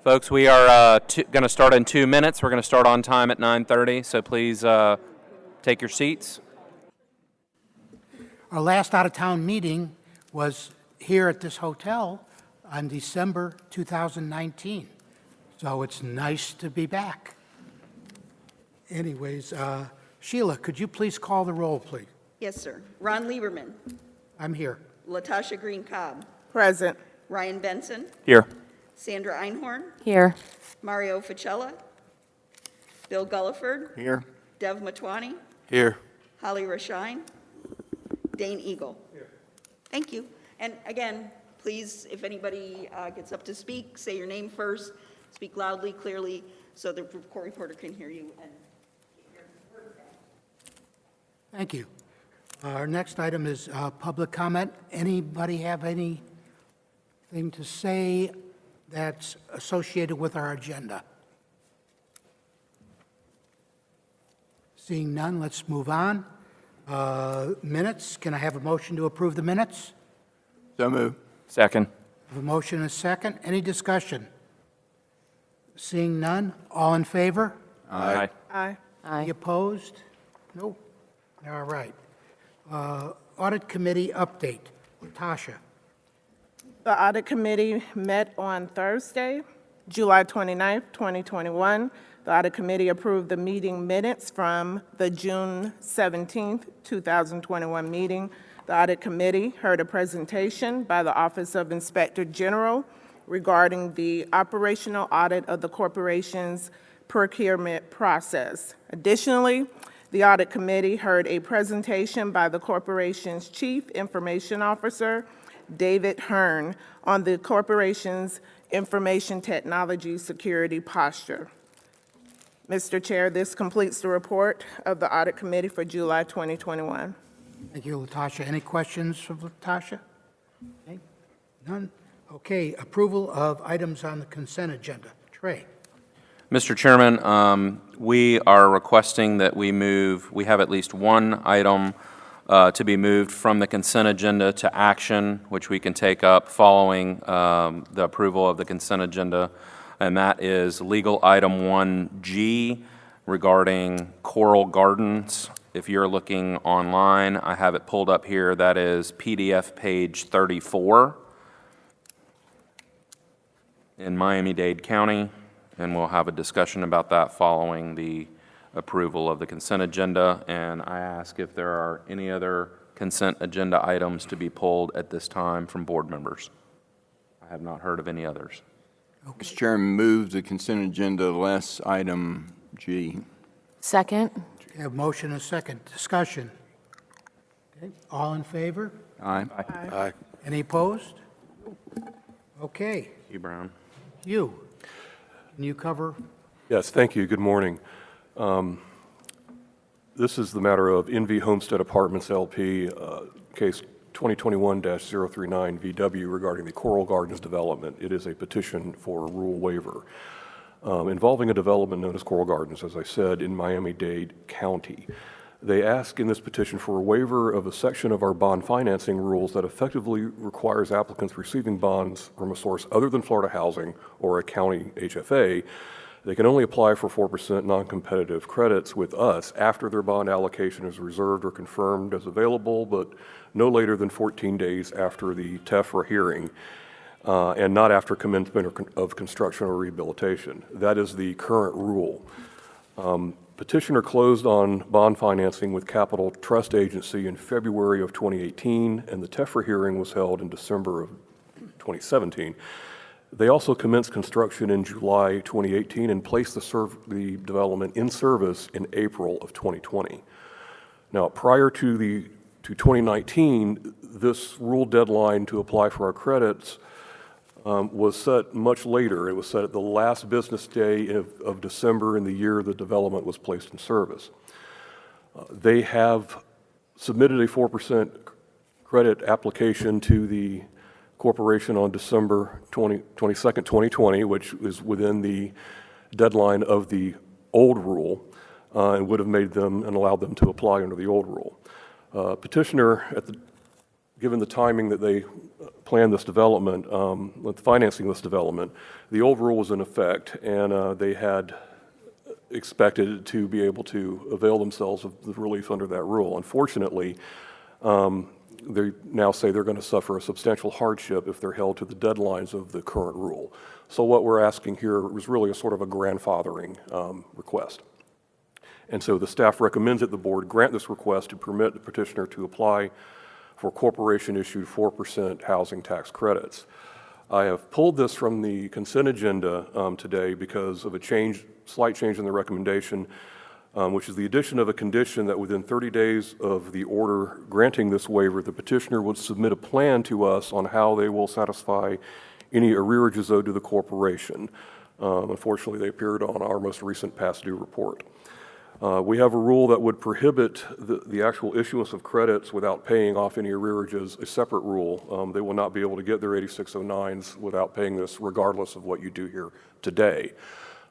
Folks, we are going to start in 2 minutes. We're going to start on time at 9:30, so please take your seats. Our last out-of-town meeting was here at this hotel on December 2019, so it's nice to be back. Anyways, Sheila, could you please call the roll, please? Yes, sir. Ron Lieberman. I'm here. Latasha Green Cobb. Present. Ryan Benson. Here. Sandra Einhorn. Here. Mario Facella. Bill Gulliford. Here. Dev Matwani. Here. Holly Rashine. Dane Eagle. Here. Thank you. And again, please, if anybody gets up to speak, say your name first, speak loudly, clearly, so the court reporter can hear you. And Thank you. Our next item is public comment. Anybody have anything to say that's associated with our agenda? Seeing none, let's move on. Minutes, can I have a motion to approve the minutes? So move. Second. I have a motion and a second. Any discussion? Seeing none, all in favor? Aye. Aye. Any opposed? Nope. All right. Audit Committee update. Tasha. The Audit Committee met on Thursday, July 29th, 2021. The Audit Committee approved the meeting minutes from the June 17th, 2021 meeting. The Audit Committee heard a presentation by the Office of Inspector General regarding the operational audit of the corporation's procurement process. Additionally, the Audit Committee heard a presentation by the corporation's Chief Information Officer, David Hearn, on the corporation's information technology security posture. Mr. Chair, this completes the report of the Audit Committee for July 2021. Thank you, Latasha. Any questions for Latasha? Okay. None? Okay. Approval of items on the consent agenda. Trey. Mr. Chairman, we are requesting that we have at least one item to be moved from the consent agenda to action, which we can take up following the approval of the consent agenda, and that is legal item 1G regarding Coral Gardens. If you're looking online, I have it pulled up here. That is PDF page 34 in Miami-Dade County, and we'll have a discussion about that following the approval of the consent agenda. And I ask if there are any other consent agenda items to be pulled at this time from board members. I have not heard of any others. Mr. Chairman, move the consent agenda less item G. Second. We have motion and a second. Discussion. Okay. All in favor? Aye. Aye. Any opposed? Okay. Thank you, Brown. You. Can you cover? Yes, thank you. Good morning. This is the matter of NV Homestead Apartments LP, case 2021-039 VW regarding the Coral Gardens development. It is a petition for a rule waiver involving a development known as Coral Gardens, as I said, in Miami-Dade County. They ask in this petition for a waiver of a section of our bond financing rules that effectively requires applicants receiving bonds from a source other than Florida Housing or a county HFA. They can only apply for 4% non-competitive credits with us after their bond allocation is reserved or confirmed as available, but no later than 14 days after the TEFRA hearing, and not after commencement of construction or rehabilitation. That is the current rule. Petitioner closed on bond financing with Capital Trust Agency in February of 2018, and the TEFRA hearing was held in December of 2017. They also commenced construction in July 2018 and placed the development in service in April of 2020. Now, prior to 2019, this rule deadline to apply for our credits was set much later. It was set at the last business day of December in the year the development was placed in service. They have submitted a 4% credit application to the corporation on December 22nd, 2020, which is within the deadline of the old rule, and would have made them and allowed them to apply under the old rule. Petitioner given the timing that they planned this development, with financing this development, the old rule was in effect, and they had expected to be able to avail themselves of the relief under that rule. Unfortunately, they now say they're going to suffer a substantial hardship if they're held to the deadlines of the current rule. So what we're asking here was really a sort of a grandfathering request. And so the staff recommends that the board grant this request to permit the petitioner to apply for corporation-issued 4% housing tax credits. I have pulled this from the consent agenda today because of a slight change in the recommendation, which is the addition of a condition that within 30 days of the order granting this waiver, the petitioner would submit a plan to us on how they will satisfy any arrearages owed to the corporation. Unfortunately, they appeared on our most recent past due report. We have a rule that would prohibit the actual issuance of credits without paying off any arrearages, a separate rule. They will not be able to get their 8609s without paying this regardless of what you do here today.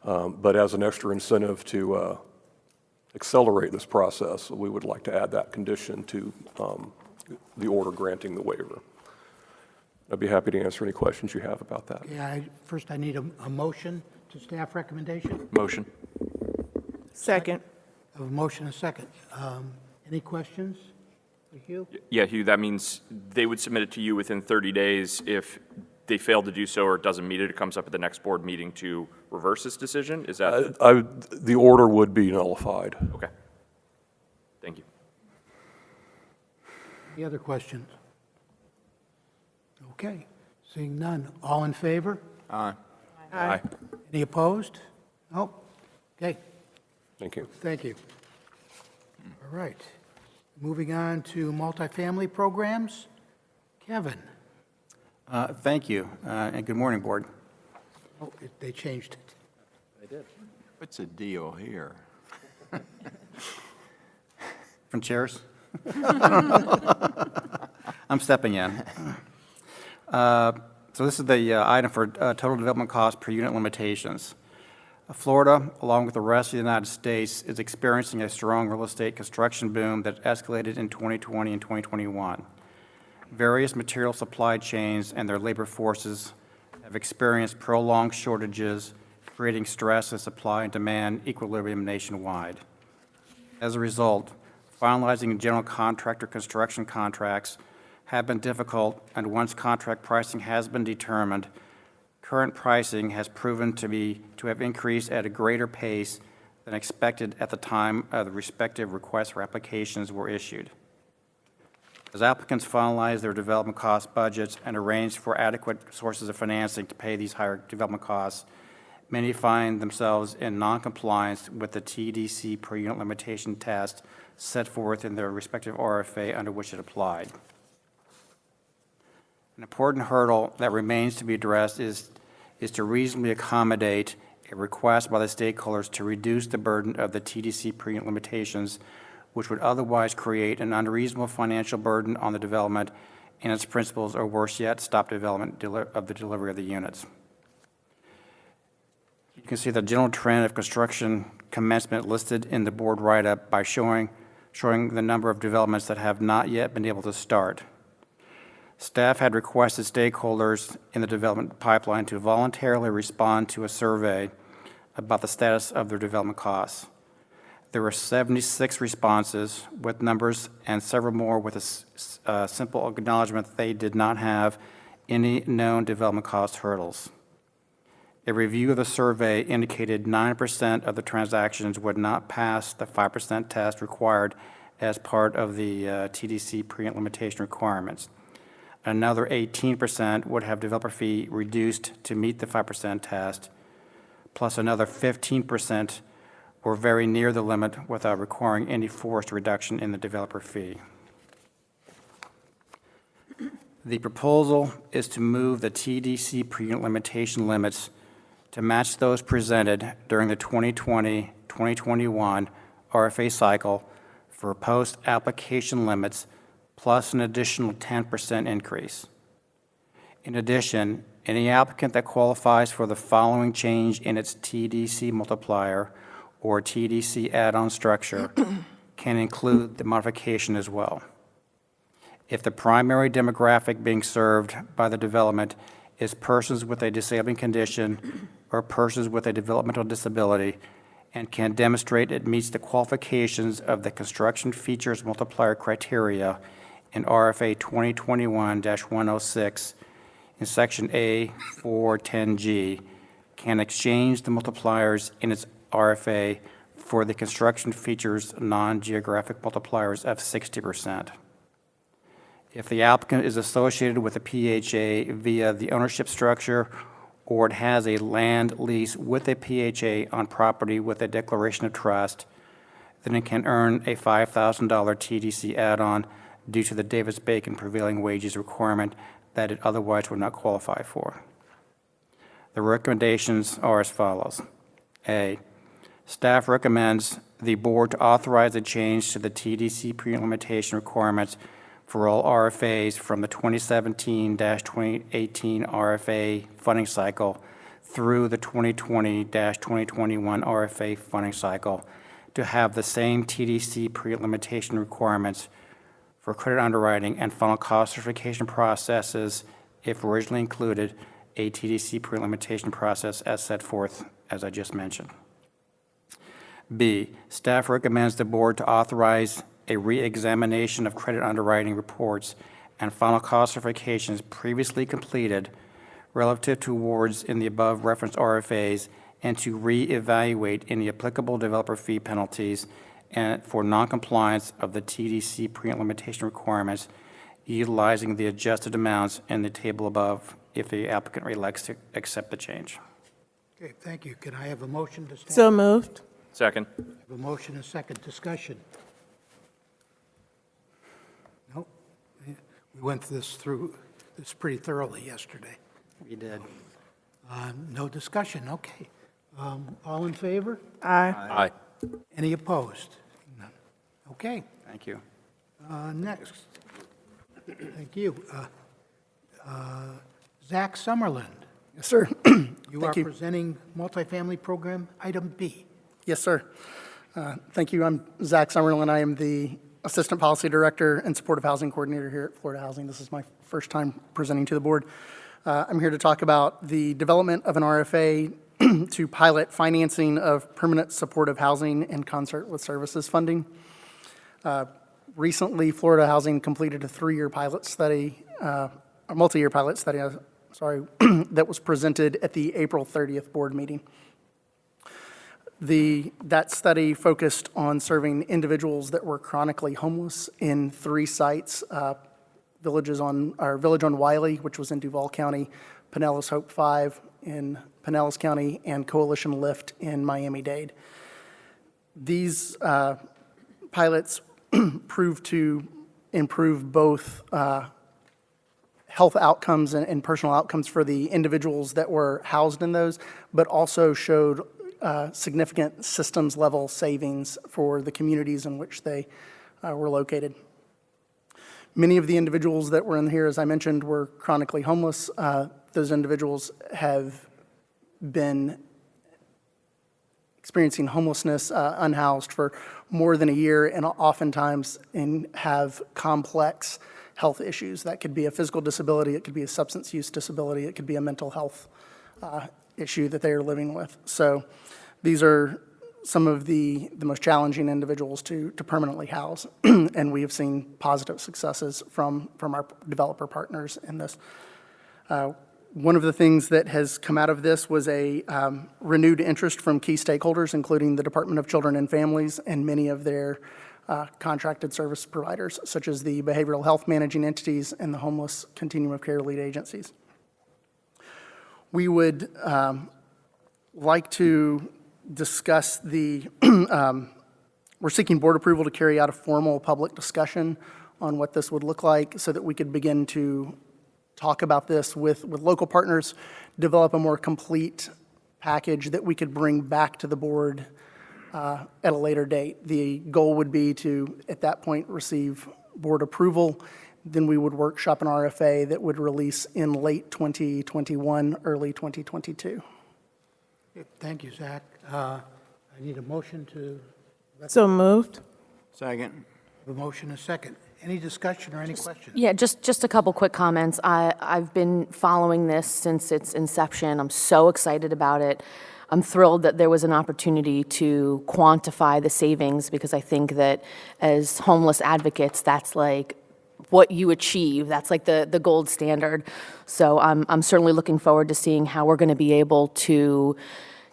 But as an extra incentive to accelerate this process, we would like to add that condition to the order granting the waiver. I'd be happy to answer any questions you have about that. Yeah, first I need a motion to staff recommendation. Motion. Second. I have a motion and a second. Any questions for Hugh? Yeah, Hugh, that means they would submit it to you within 30 days. If they fail to do so or it doesn't meet it, it comes up at the next board meeting to reverse this decision? Is that? The order would be nullified. Okay. Thank you. Any other questions? Okay, seeing none. All in favor? Aye. Aye. Any opposed? No? Okay, Thank you. thank you. All right. Moving on to multifamily programs. Kevin? Thank you, and good morning, Board. Oh, they changed it. What's the deal here? From chairs? I'm stepping in. So this is the item for total development cost per unit limitations. Florida, along with the rest of the United States, is experiencing a strong real estate construction boom that escalated in 2020 and 2021. Various material supply chains and their labor forces have experienced prolonged shortages, creating stress in supply and demand equilibrium nationwide. As a result, finalizing general contractor construction contracts have been difficult, and once contract pricing has been determined, current pricing has proven to have increased at a greater pace than expected at the time the respective requests for applications were issued. As applicants finalize their development cost budgets and arrange for adequate sources of financing to pay these higher development costs, many find themselves in noncompliance with the TDC per unit limitation test set forth in their respective RFA under which it applied. An important hurdle that remains to be addressed is to reasonably accommodate a request by the stakeholders to reduce the burden of the TDC per unit limitations, which would otherwise create an unreasonable financial burden on the development and its principals, or worse yet, stop development of the delivery of the units. You can see the general trend of construction commencement listed in the board write-up by showing the number of developments that have not yet been able to start. Staff had requested stakeholders in the development pipeline to voluntarily respond to a survey about the status of their development costs. There were 76 responses with numbers and several more with a simple acknowledgement that they did not have any known development cost hurdles. A review of the survey indicated 9% of the transactions would not pass the 5% test required as part of the TDC pre-unit limitation requirements. Another 18% would have developer fee reduced to meet the 5% test, plus another 15% were very near the limit without requiring any forced reduction in the developer fee. The proposal is to move the TDC per-unit limitation limits to match those presented during the 2020-2021 RFA cycle for post-application limits plus an additional 10% increase. In addition, any applicant that qualifies for the following change in its TDC multiplier or TDC add-on structure can include the modification as well. if the primary demographic being served by the development is persons with a disabling condition or persons with a developmental disability, and can demonstrate it meets the qualifications of the construction features multiplier criteria in RFA 2021-106 in Section A 410G, can exchange the multipliers in its RFA for the construction features non-geographic multipliers of 60%. If the applicant is associated with a PHA via the ownership structure, or it has a land lease with a PHA on property with a declaration of trust, then it can earn a $5,000 TDC add-on due to the Davis-Bacon prevailing wages requirement that it otherwise would not qualify for. The recommendations are as follows. A, staff recommends the board to authorize a change to the TDC pre-unit limitation requirements for all RFAs from the 2017-2018 RFA funding cycle through the 2020-2021 RFA funding cycle to have the same TDC pre-unit limitation requirements for credit underwriting and final cost certification processes if originally included a TDC pre-unit limitation process as set forth as I just mentioned. B, staff recommends the board to authorize a re-examination of credit underwriting reports and final cost certifications previously completed relative to awards in the above referenced RFAs and to re-evaluate any applicable developer fee penalties and for noncompliance of the TDC pre-unit limitation requirements utilizing the adjusted amounts in the table above if the applicant elects to accept the change. Okay, thank you. Can I have a motion to stand? So moved. Second. I have a motion and a second. Discussion. Nope. We went through this pretty thoroughly yesterday. We did. No discussion, okay. All in favor? Aye. Aye. Any opposed? None. Okay, Thank you. next. Thank you. Zach Summerlin, Yes, sir. you are presenting multifamily program, item B. Yes, sir. Thank you. I'm Zach Summerlin. I am the Assistant Policy Director and Supportive Housing Coordinator here at Florida Housing. This is my first time presenting to the board. I'm here to talk about the development of an RFA to pilot financing of permanent supportive housing in concert with services funding. Recently, Florida Housing completed a multi-year pilot study, that was presented at the April 30th board meeting. That study focused on serving individuals that were chronically homeless in 3 sites, Village on Wiley, which was in Duval County, Pinellas Hope 5 in Pinellas County, and Coalition Lift in Miami-Dade. These pilots proved to improve both health outcomes and personal outcomes for the individuals that were housed in those, but also showed significant systems-level savings for the communities in which they were located. Many of the individuals that were in here, as I mentioned, were chronically homeless. Those individuals have been experiencing homelessness unhoused for more than a year and oftentimes have complex health issues. That could be a physical disability, it could be a substance use disability, it could be a mental health issue that they are living with. So these are some of the most challenging individuals to permanently house, and we have seen positive successes from our developer partners in this. One of the things that has come out of this was a renewed interest from key stakeholders, including the Department of Children and Families and many of their contracted service providers, such as the behavioral health managing entities and the homeless continuum of care lead agencies. We would like to discuss we're seeking board approval to carry out a formal public discussion on what this would look like so that we could begin to talk about this with local partners, develop a more complete package that we could bring back to the board at a later date. The goal would be to, at that point, receive board approval. Then we would workshop an RFA that would release in late 2021, early 2022. Thank you, Zach. I need a motion to, So moved. Second. a motion and a second. Any discussion or any questions? Yeah, just a couple quick comments. I've been following this since its inception. I'm so excited about it. I'm thrilled that there was an opportunity to quantify the savings, because I think that as homeless advocates, that's like what you achieve. That's like the gold standard. So I'm certainly looking forward to seeing how we're going to be able to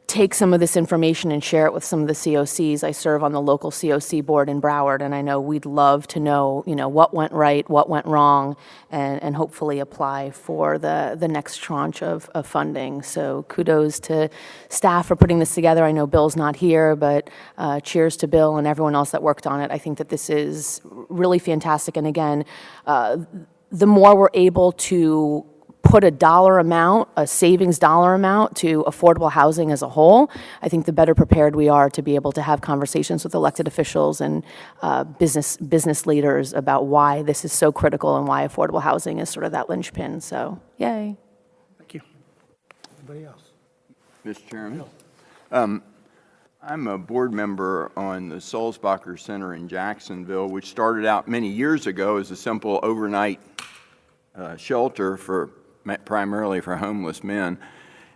take some of this information and share it with some of the COCs. I serve on the local COC board in Broward, and I know we'd love to know, what went right, what went wrong, and hopefully apply for the next tranche of funding. So kudos to staff for putting this together. I know Bill's not here, but cheers to Bill and everyone else that worked on it. I think that this is really fantastic. And again, the more we're able to put a savings dollar amount to affordable housing as a whole, I think the better prepared we are to be able to have conversations with elected officials and business leaders about why this is so critical and why affordable housing is sort of that linchpin. So, yay. Thank you. Anybody else? Mr. Chairman, I'm a board member on the Sulzbacher Center in Jacksonville, which started out many years ago as a simple overnight shelter primarily for homeless men.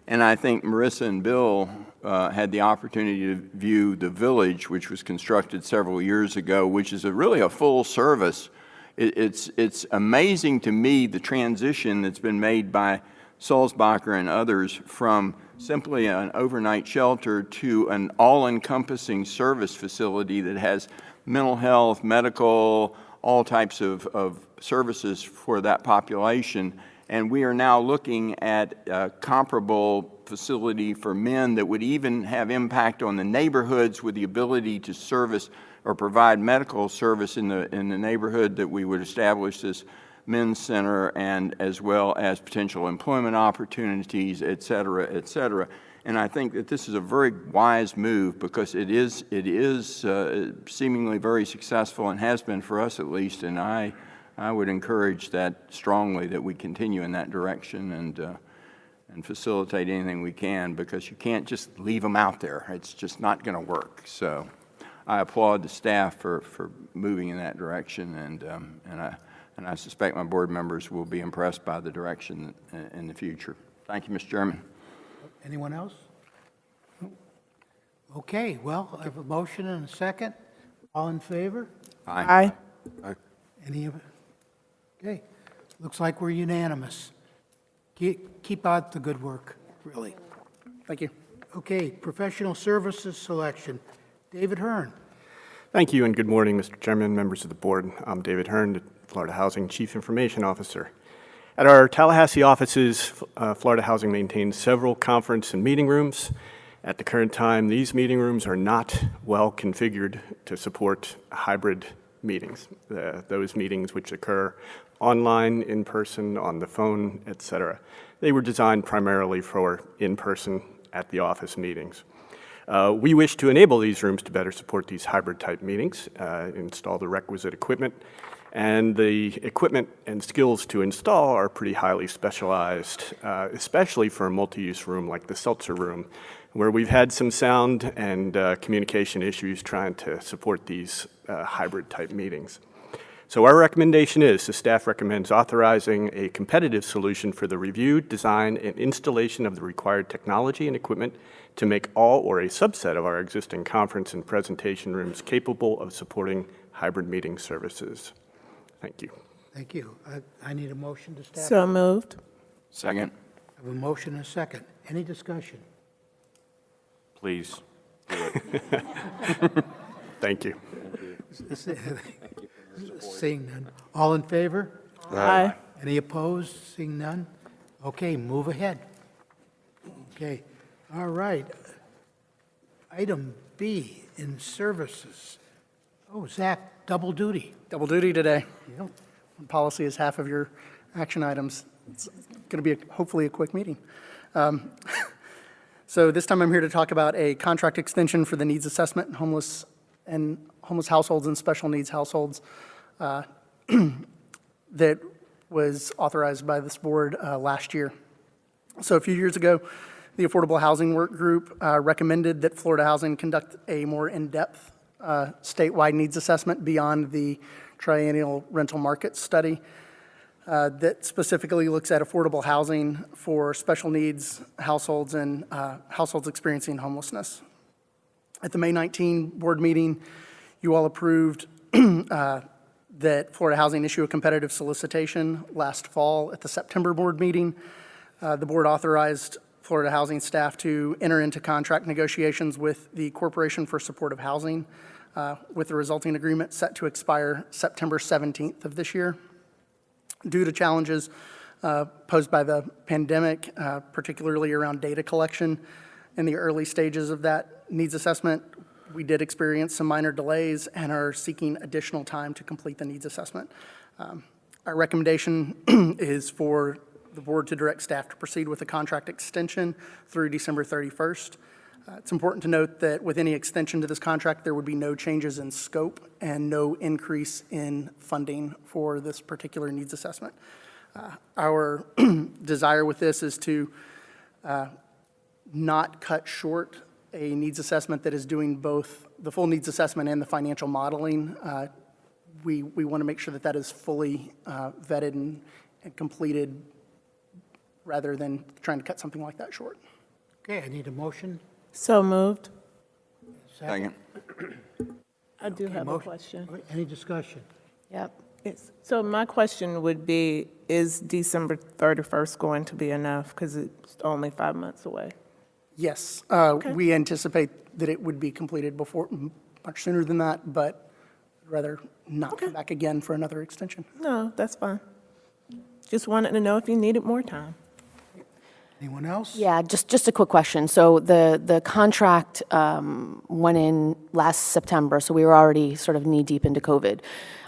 And I think Marissa and Bill had the opportunity to view the Village, which was constructed several years ago, which is really a full service. It's amazing to me the transition that's been made by Sulzbacher and others from simply an overnight shelter to an all-encompassing service facility that has mental health, medical, all types of services for that population. And we are now looking at a comparable facility for men that would even have impact on the neighborhoods, with the ability to service or provide medical service in the neighborhood that we would establish this men's center, and as well as potential employment opportunities, et cetera, et cetera. And I think that this is a very wise move, because it is seemingly very successful, and has been for us at least. And I would encourage that strongly, that we continue in that direction and facilitate anything we can, because you can't just leave them out there. It's just not going to work. So I applaud the staff for moving in that direction, and I suspect my board members will be impressed by the direction in the future. Thank you, Mr. Chairman. Anyone else? Okay, well, I have a motion and a second. All in favor? Aye. Any of it? Okay, looks like we're unanimous. Keep out the good work, really. Thank you. Okay, professional services selection. David Hearn. Thank you, and good morning, Mr. Chairman, members of the board. I'm David Hearn, the Florida Housing Chief Information Officer. At our Tallahassee offices, Florida Housing maintains several conference and meeting rooms. At the current time, these meeting rooms are not well configured to support hybrid meetings, those meetings which occur online, in person, on the phone, et cetera. They were designed primarily for in-person, at the office meetings. We wish to enable these rooms to better support these hybrid-type meetings, install the requisite equipment, and the equipment and skills to install are pretty highly specialized, especially for a multi-use room like the Seltzer Room, where we've had some sound and communication issues trying to support these hybrid-type meetings. So our recommendation is, the staff recommends authorizing a competitive solution for the review, design, and installation of the required technology and equipment to make all or a subset of our existing conference and presentation rooms capable of supporting hybrid meeting services. Thank you. Thank you. I need a motion to staff. So moved. Second. I have a motion and a second. Any discussion? Please. Thank you. Seeing none. All in favor? Aye. Any opposed? Seeing none? Okay, move ahead. Okay, all right. Item B, in services. Oh, Zach, double duty. Double duty today. Policy is half of your action items. It's going to be hopefully a quick meeting. So this time I'm here to talk about a contract extension for the needs assessment in homeless households and special needs households that was authorized by this board last year. So a few years ago, the Affordable Housing Work Group recommended that Florida Housing conduct a more in-depth statewide needs assessment beyond the triennial rental market study that specifically looks at affordable housing for special needs households and households experiencing homelessness. At the May 19 board meeting, you all approved that Florida Housing issue a competitive solicitation last fall. At the September board meeting, the board authorized Florida Housing staff to enter into contract negotiations with the Corporation for Supportive Housing, with the resulting agreement set to expire September 17th of this year. Due to challenges posed by the pandemic, particularly around data collection in the early stages of that needs assessment, we did experience some minor delays and are seeking additional time to complete the needs assessment. Our recommendation is for the board to direct staff to proceed with a contract extension through December 31st. It's important to note that with any extension to this contract, there would be no changes in scope and no increase in funding for this particular needs assessment. Our desire with this is to not cut short a needs assessment that is doing both the full needs assessment and the financial modeling. We want to make sure that that is fully vetted and completed rather than trying to cut something like that short. Okay, I need a motion. So moved. Second. I do have a Motion. question. Any discussion? Yep. Yes. So my question would be, is December 31st going to be enough? Because it's only 5 months away. Yes, we anticipate that it would be completed before, much sooner than that, but I'd rather not come back again for another extension. No, that's fine. Just wanted to know if you needed more time. Anyone else? Yeah, just a quick question. So the contract went in last September, so we were already sort of knee-deep into COVID.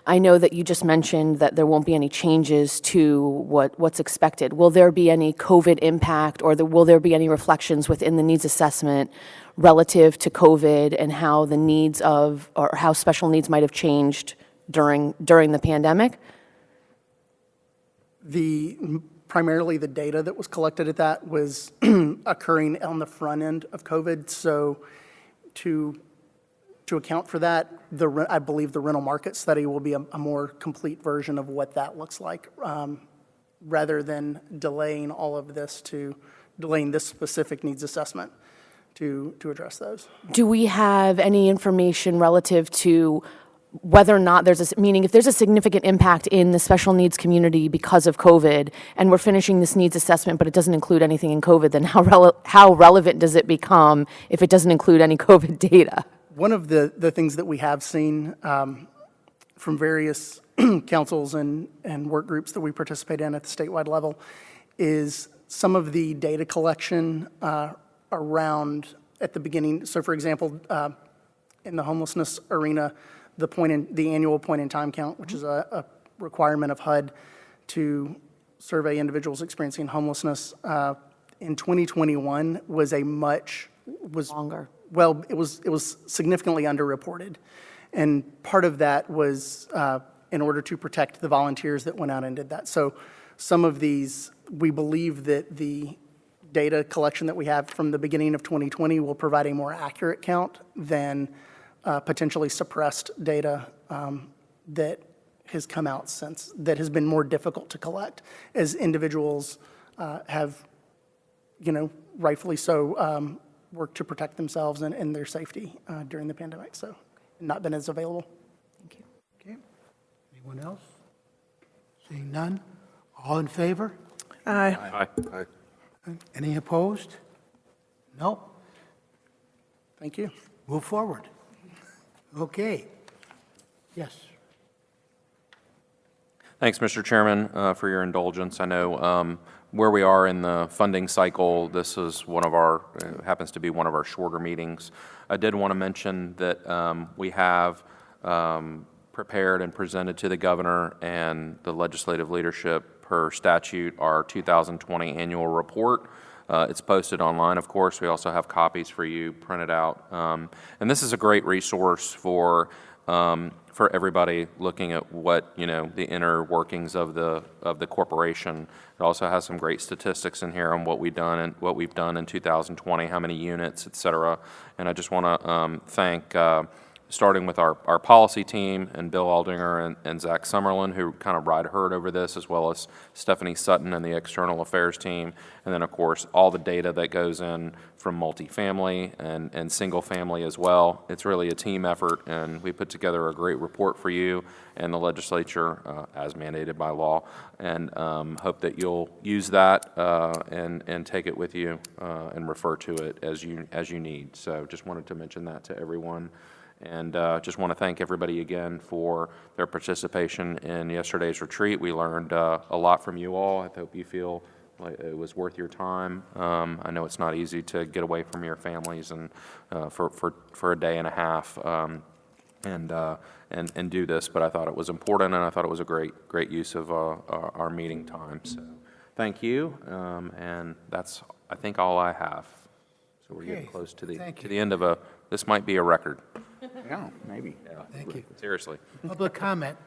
I know that you just mentioned that there won't be any changes to what's expected. Will there be any COVID impact, or will there be any reflections within the needs assessment relative to COVID and how the needs of, or how special needs might have changed during the pandemic? Primarily the data that was collected at that was occurring on the front end of COVID. So to account for that, I believe the rental market study will be a more complete version of what that looks like, rather than delaying this specific needs assessment to address those. Do we have any information relative to whether or not meaning if there's a significant impact in the special needs community because of COVID, and we're finishing this needs assessment, but it doesn't include anything in COVID, then how relevant does it become if it doesn't include any COVID data? One of the things that we have seen from various councils and work groups that we participate in at the statewide level is some of the data collection around at the beginning. So for example, in the homelessness arena, the annual point-in-time count, which is a requirement of HUD to survey individuals experiencing homelessness, in 2021 was Longer. Well, it was significantly underreported, and part of that was in order to protect the volunteers that went out and did that. So some of these, we believe that the data collection that we have from the beginning of 2020 will provide a more accurate count than potentially suppressed data that has come out since, that has been more difficult to collect, as individuals have, rightfully so, worked to protect themselves and their safety during the pandemic, so not been as available. Thank you. Okay. Anyone else? Seeing none? All in favor? Aye. Aye. Any opposed? No? Thank you. Move forward. Okay. Yes. Thanks, Mr. Chairman, for your indulgence. I know where we are in the funding cycle, this is happens to be one of our shorter meetings. I did want to mention that we have prepared and presented to the governor and the legislative leadership per statute our 2020 annual report. It's posted online, of course. We also have copies for you printed out. And this is a great resource for everybody looking at what, the inner workings of the corporation. It also has some great statistics in here on what we've done in 2020, how many units, et cetera. And I just want to thank starting with our policy team and Bill Aldinger and Zach Summerlin, who kind of ride herd over this, as well as Stephanie Sutton and the external affairs team. And then, of course, all the data that goes in from multifamily and single family as well. It's really a team effort, and we put together a great report for you and the legislature as mandated by law, and hope that you'll use that and take it with you and refer to it as you need. So just wanted to mention that to everyone. And just want to thank everybody again for their participation in yesterday's retreat. We learned a lot from you all. I hope you feel like it was worth your time. I know it's not easy to get away from your families and for a day and a half and do this, but I thought it was important, and I thought it was a great use of our meeting time. So thank you, and that's, I think, all I have. So we're getting Okay, close to thank the end of this might be a record. Yeah, maybe. Thank you. Seriously. Public comment.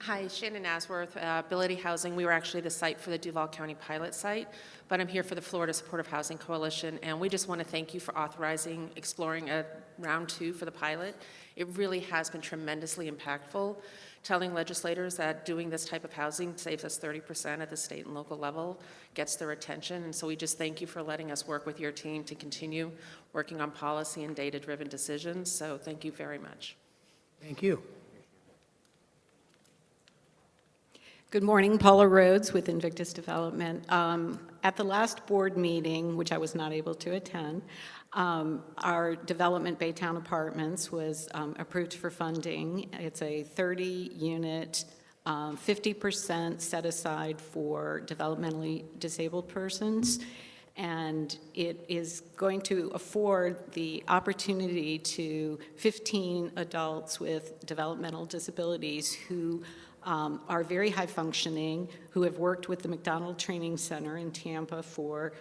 Hi, Shannon Asworth, Ability Housing. We were actually the site for the Duval County pilot site, but I'm here for the Florida Supportive Housing Coalition, and we just want to thank you for authorizing exploring a round 2 for the pilot. It really has been tremendously impactful, telling legislators that doing this type of housing saves us 30% at the state and local level, gets their attention, and so we just thank you for letting us work with your team to continue working on policy and data-driven decisions, so thank you very much. Thank you. Good morning, Paula Rhodes with Invictus Development. At the last board meeting, which I was not able to attend, our development Baytown Apartments was approved for funding. It's a 30-unit, 50% set aside for developmentally disabled persons, and it is going to afford the opportunity to 15 adults with developmental disabilities who are very high functioning, who have worked with the McDonald Training Center in Tampa for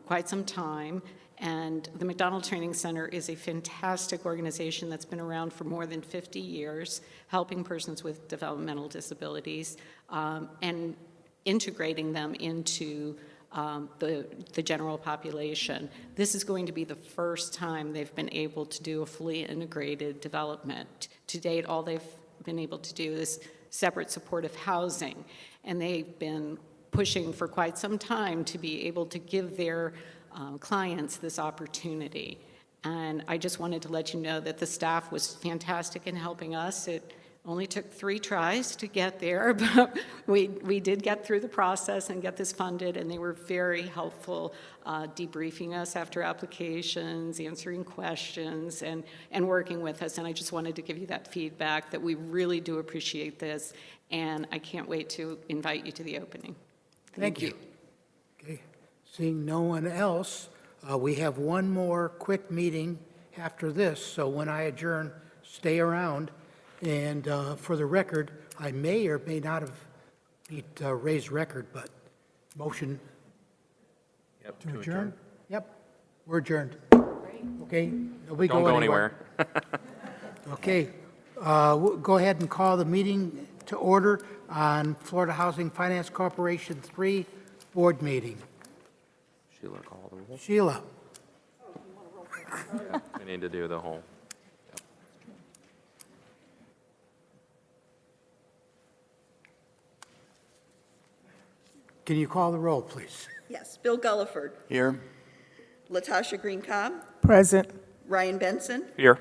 quite some time. And the McDonald Training Center is a fantastic organization that's been around for more than 50 years, helping persons with developmental disabilities and integrating them into the general population. This is going to be the first time they've been able to do a fully integrated development. To date, all they've been able to do is separate supportive housing, and they've been pushing for quite some time to be able to give their clients this opportunity. And I just wanted to let you know that the staff was fantastic in helping us. It only took 3 tries to get there, but we did get through the process and get this funded, and they were very helpful debriefing us after applications, answering questions, and working with us. And I just wanted to give you that feedback that we really do appreciate this, and I can't wait to invite you to the opening. Thank you. Okay. Seeing no one else, we have one more quick meeting after this, so when I adjourn, stay around. And for the record, I may or may not have beat Ray's record, but motion to adjourn? Yep, we're adjourned. Okay, nobody Don't go anywhere. Okay, we'll go ahead and call the meeting to order on Florida Housing Finance Corporation 3 board meeting. Sheila, call the roll. Sheila? We need to do the whole. Can you call the roll, please? Yes, Bill Gulliford, Here? Latasha Green Cobb, Present. Ryan Benson, Here.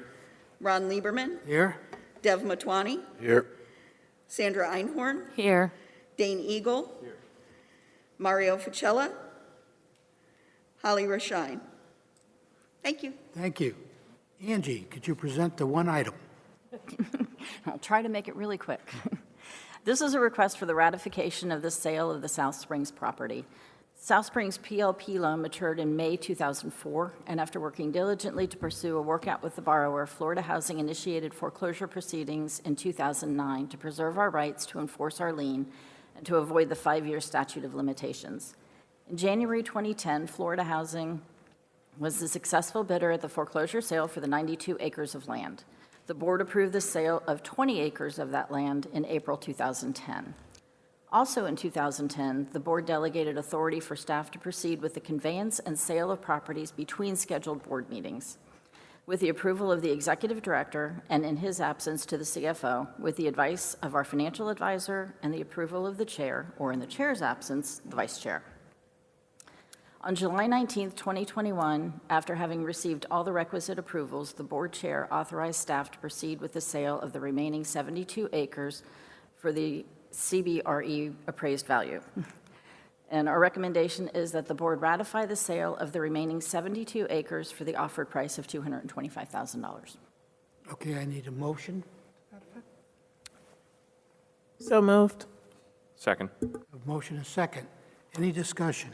Ron Lieberman, Here? Dev Matwani, Here. Sandra Einhorn, Here. Dane Eagle, Mario Ficella, Holly Rashine. Thank you. Thank you. Angie, could you present the one item? I'll try to make it really quick. This is a request for the ratification of the sale of the South Springs property. South Springs PLP loan matured in May 2004, and after working diligently to pursue a workout with the borrower, Florida Housing initiated foreclosure proceedings in 2009 to preserve our rights to enforce our lien and to avoid the 5-year statute of limitations. In January 2010, Florida Housing was the successful bidder at the foreclosure sale for the 92 acres of land. The board approved the sale of 20 acres of that land in April 2010. Also in 2010, the board delegated authority for staff to proceed with the conveyance and sale of properties between scheduled board meetings. With the approval of the executive director and in his absence to the CFO, with the advice of our financial advisor and the approval of the chair, or in the chair's absence, the vice chair. On July 19, 2021, after having received all the requisite approvals, the board chair authorized staff to proceed with the sale of the remaining 72 acres for the CBRE appraised value. And our recommendation is that the board ratify the sale of the remaining 72 acres for the offered price of $225,000. Okay, I need a motion. So moved. Second. A motion and second. Any discussion?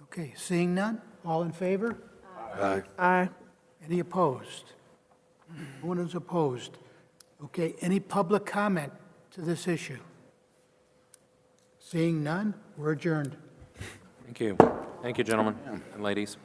Okay, seeing none, all in favor? Aye. Any opposed? No one is opposed. Okay, any public comment to this issue? Seeing none, we're adjourned. Thank you. Thank you, gentlemen and ladies.